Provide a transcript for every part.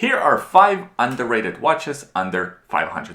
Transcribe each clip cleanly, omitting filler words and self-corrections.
Here are 5 underrated watches under $500.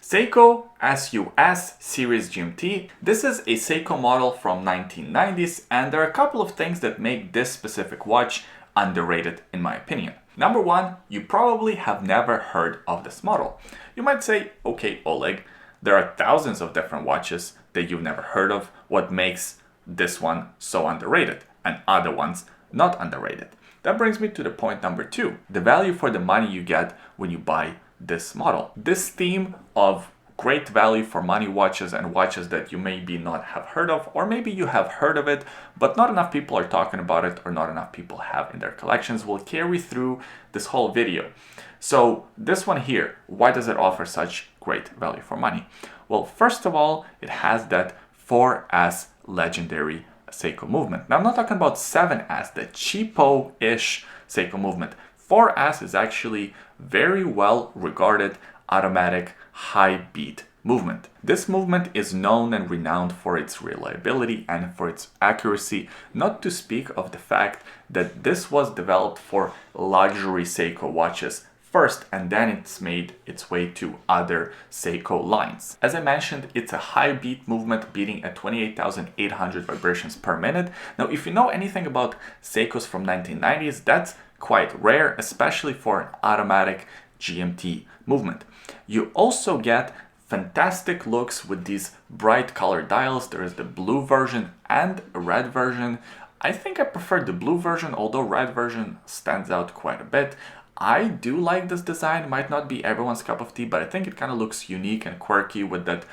Seiko Asus Series GMT. This is a Seiko model from 1990s, and there are a couple of things that make this specific watch underrated in my opinion. Number one, you probably have never heard of this model. You might say, okay, Oleg, there are thousands of different watches that you've never heard of. What makes this one so underrated and other ones not underrated? That brings me to the point number 2, the value for the money you get when you buy this model. This theme of great value for money watches and watches that you maybe not have heard of, or maybe you have heard of it, but not enough people are talking about it or not enough people have in their collections, will carry through this whole video. So this one here, why does it offer such great value for money? Well, first of all, it has that 4S legendary Seiko movement. Now I'm not talking about 7S, the cheapo-ish Seiko movement. 4S is actually very well regarded automatic high beat movement. This movement is known and renowned for its reliability and for its accuracy, not to speak of the fact that this was developed for luxury Seiko watches first, and then it's made its way to other Seiko lines. As I mentioned, it's a high beat movement beating at 28,800 vibrations per minute. Now, if you know anything about Seikos from 1990s, that's quite rare, especially for an automatic GMT movement. You also get fantastic looks with these bright colored dials. There is the blue version and a red version. I think I prefer the blue version, although red version stands out quite a bit. I do like this design, might not be everyone's cup of tea, but I think it kind of looks unique and quirky with that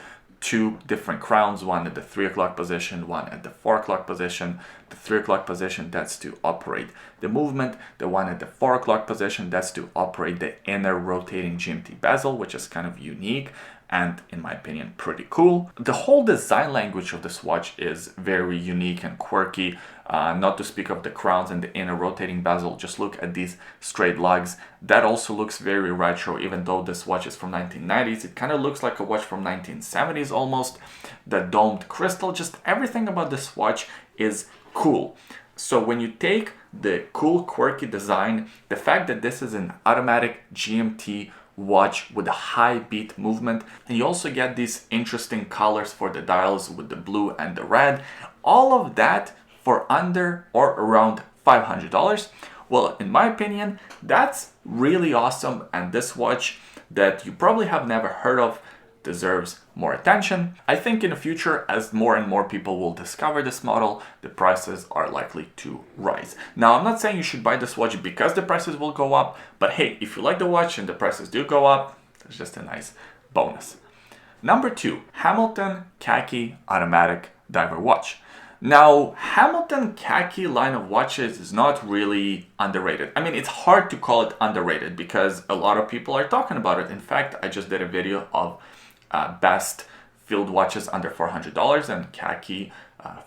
2 different crowns, one at the 3 o'clock position, one at the 4 o'clock position. The 3 o'clock position, that's to operate the movement. The one at the 4 o'clock position, that's to operate the inner rotating GMT bezel, which is kind of unique and, in my opinion, pretty cool. The whole design language of this watch is very unique and quirky, not to speak of the crowns and the inner rotating bezel. Just look at these straight lugs. That also looks very retro, even though this watch is from 1990s. It kind of looks like a watch from 1970s almost. The domed crystal, just everything about this watch is cool. So when you take the cool, quirky design, the fact that this is an automatic GMT watch with a high beat movement, and you also get these interesting colors for the dials with the blue and the red, all of that for under or around $500. Well, in my opinion, that's really awesome, and this watch that you probably have never heard of deserves more attention. I think in the future, as more and more people will discover this model, the prices are likely to rise. Now, I'm not saying you should buy this watch because the prices will go up, but hey, if you like the watch and the prices do go up, it's just a nice bonus. Number 2, Hamilton Khaki automatic diver watch. Now, Hamilton Khaki line of watches is not really underrated. I mean, it's hard to call it underrated because a lot of people are talking about it. In fact, I just did a video of best field watches under $400, and Khaki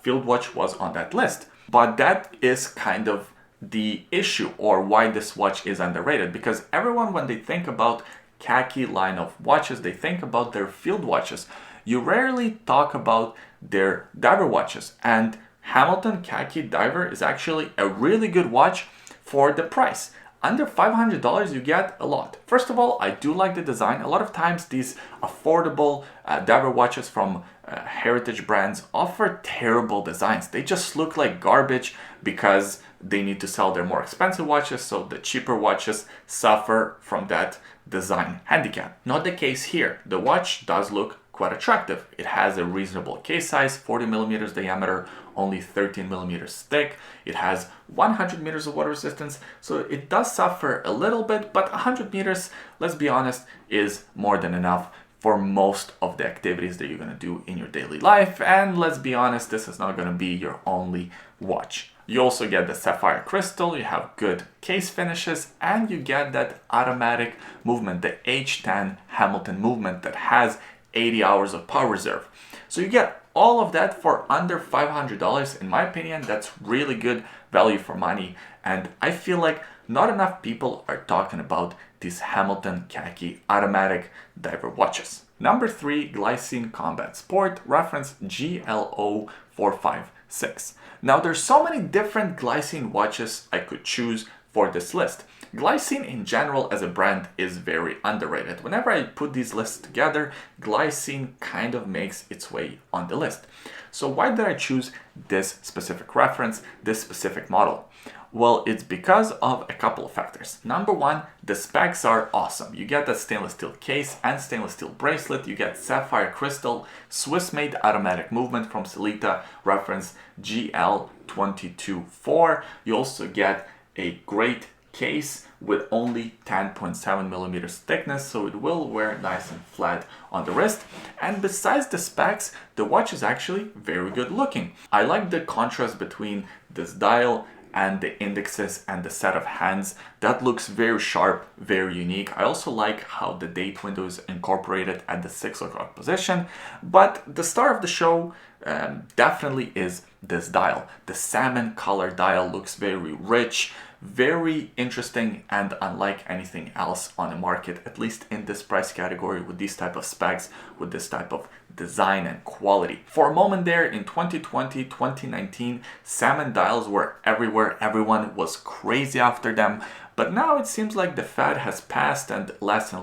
field watch was on that list. But that is kind of the issue, or why this watch is underrated, because everyone, when they think about Khaki line of watches, they think about their field watches. You rarely talk about their diver watches, and Hamilton Khaki diver is actually a really good watch for the price. Under $500, you get a lot. First of all, I do like the design. A lot of times these affordable diver watches from heritage brands offer terrible designs. They just look like garbage because they need to sell their more expensive watches, so the cheaper watches suffer from that design handicap. Not the case here. The watch does look quite attractive. It has a reasonable case size, 40 millimeters diameter, only 13 millimeters thick. It has 100 meters of water resistance, so it does suffer a little bit, but 100 meters, let's be honest, is more than enough for most of the activities that you're going to do in your daily life. And let's be honest, this is not going to be your only watch. You also get the sapphire crystal, you have good case finishes, and you get that automatic movement, the H10 Hamilton movement that has 80 hours of power reserve. So you get all of that for under $500. In my opinion, that's really good value for money, and I feel like not enough people are talking about these Hamilton Khaki automatic diver watches. Number 3, Glycine Combat Sport, reference GLO456. Now there's so many different Glycine watches I could choose for this list. Glycine in general as a brand is very underrated. Whenever I put these lists together, Glycine kind of makes its way on the list. So why did I choose this specific reference, this specific model? Well, it's because of a couple of factors. Number one, the specs are awesome. You get that stainless steel case and stainless steel bracelet. You get sapphire crystal, Swiss-made automatic movement from Sellita, reference GL224. You also get a great case with only 10.7 millimeters thickness, so it will wear nice and flat on the wrist. And besides the specs, the watch is actually very good looking. I like the contrast between this dial and the indexes and the set of hands. That looks very sharp, very unique. I also like how the date window is incorporated at the 6 o'clock position. But the star of the show definitely is this dial. The salmon color dial looks very rich, very interesting, and unlike anything else on the market, at least in this price category, with these type of specs, with this type of design and quality. For a moment there in 2020, 2019, salmon dials were everywhere. Everyone was crazy after them. But now it seems like the fad has passed and less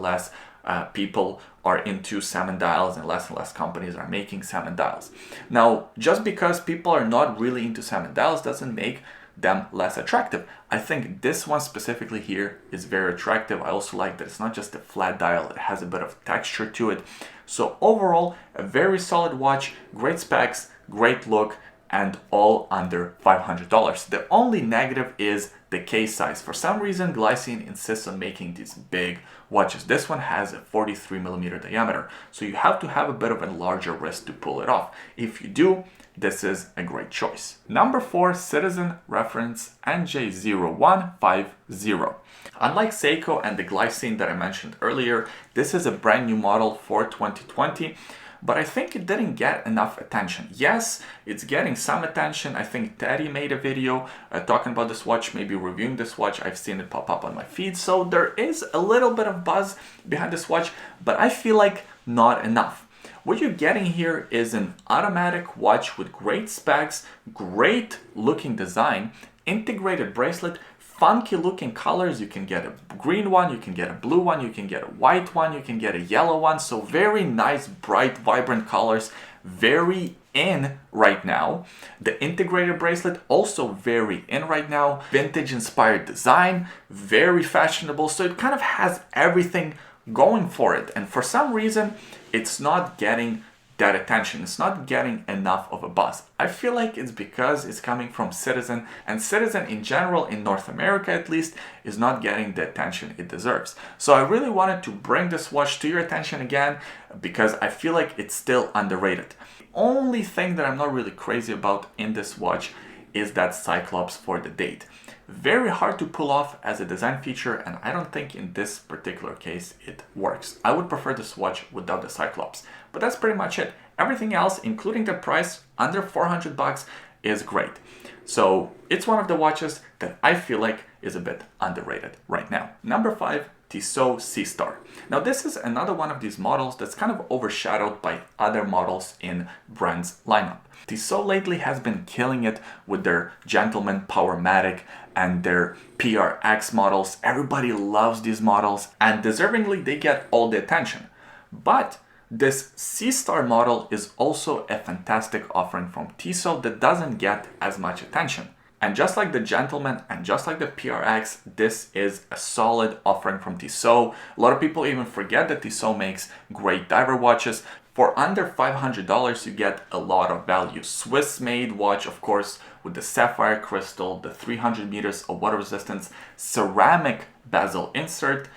people are into salmon dials and less companies are making salmon dials. Now, just because people are not really into salmon dials doesn't make them less attractive. I think this one specifically here is very attractive. I also like that it's not just a flat dial, it has a bit of texture to it. So overall, a very solid watch, great specs, great look, and all under $500. The only negative is the case size. For some reason, Glycine insists on making these big watches. This one has a 43 millimeter diameter, so you have to have a bit of a larger wrist to pull it off. If you do, this is a great choice. Number 4, Citizen, reference NJ0150. Unlike Seiko and the Glycine that I mentioned earlier, this is a brand new model for 2020, but I think it didn't get enough attention. Yes, it's getting some attention. I think Teddy made a video talking about this watch, maybe reviewing this watch. I've seen it pop up on my feed, so there is a little bit of buzz behind this watch, but I feel like not enough. What you're getting here is an automatic watch with great specs, great looking design, integrated bracelet, funky looking colors. You can get a green one, you can get a blue one, you can get a white one, you can get a yellow one. So very nice, bright, vibrant colors, very in right now. The integrated bracelet also very in right now. Vintage inspired design, very fashionable. So it kind of has everything going for it. And for some reason, it's not getting that attention. It's not getting enough of a buzz. I feel like it's because it's coming from Citizen, and Citizen in general, in North America at least, is not getting the attention it deserves. So I really wanted to bring this watch to your attention again because I feel like it's still underrated. The only thing that I'm not really crazy about in this watch is that Cyclops for the date. Very hard to pull off as a design feature, and I don't think in this particular case it works. I would prefer this watch without the Cyclops, but that's pretty much it. Everything else, including the price, under 400 bucks, is great. So it's one of the watches that I feel like is a bit underrated right now. Number 5, Tesol CStar. Now this is another one of these models that's kind of overshadowed by other models in brand's lineup. Tesol lately has been killing it with their Gentleman Powermatic and their PRX models. Everybody loves these models and deservingly they get all the attention. But this CStar model is also a fantastic offering from Tesol that doesn't get as much attention. And just like the Gentleman and just like the PRX, this is a solid offering from Tesol. A lot of people even forget that Tesol makes great diver watches. For under $500, you get a lot of value. Swiss-made watch, of course, with the sapphire crystal, the 300 meters of water resistance, ceramic bezel insert,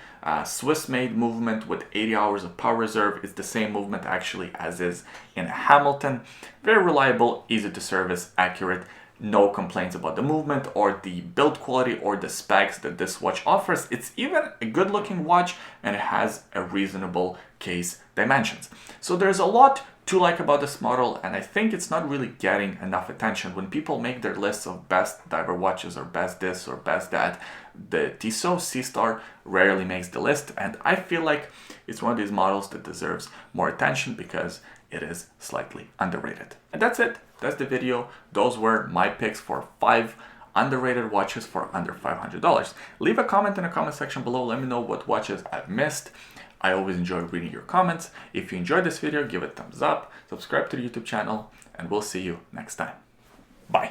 Swiss-made movement with 80 hours of power reserve. It's the same movement actually as is in a Hamilton. Very reliable, easy to service, accurate. No complaints about the movement or the build quality or the specs that this watch offers. It's even a good looking watch and it has a reasonable case dimensions. So there's a lot to like about this model, and I think it's not really getting enough attention. When people make their lists of best diver watches or best this or best that, the Tesol CStar rarely makes the list, and I feel like it's one of these models that deserves more attention because it is slightly underrated. And that's it. That's the video. Those were my picks for 5 underrated watches for under $500. Leave a comment in the comment section below. Let me know what watches I've missed. I always enjoy reading your comments. If you enjoyed this video, give it a thumbs up, subscribe to the YouTube channel, and we'll see you next time.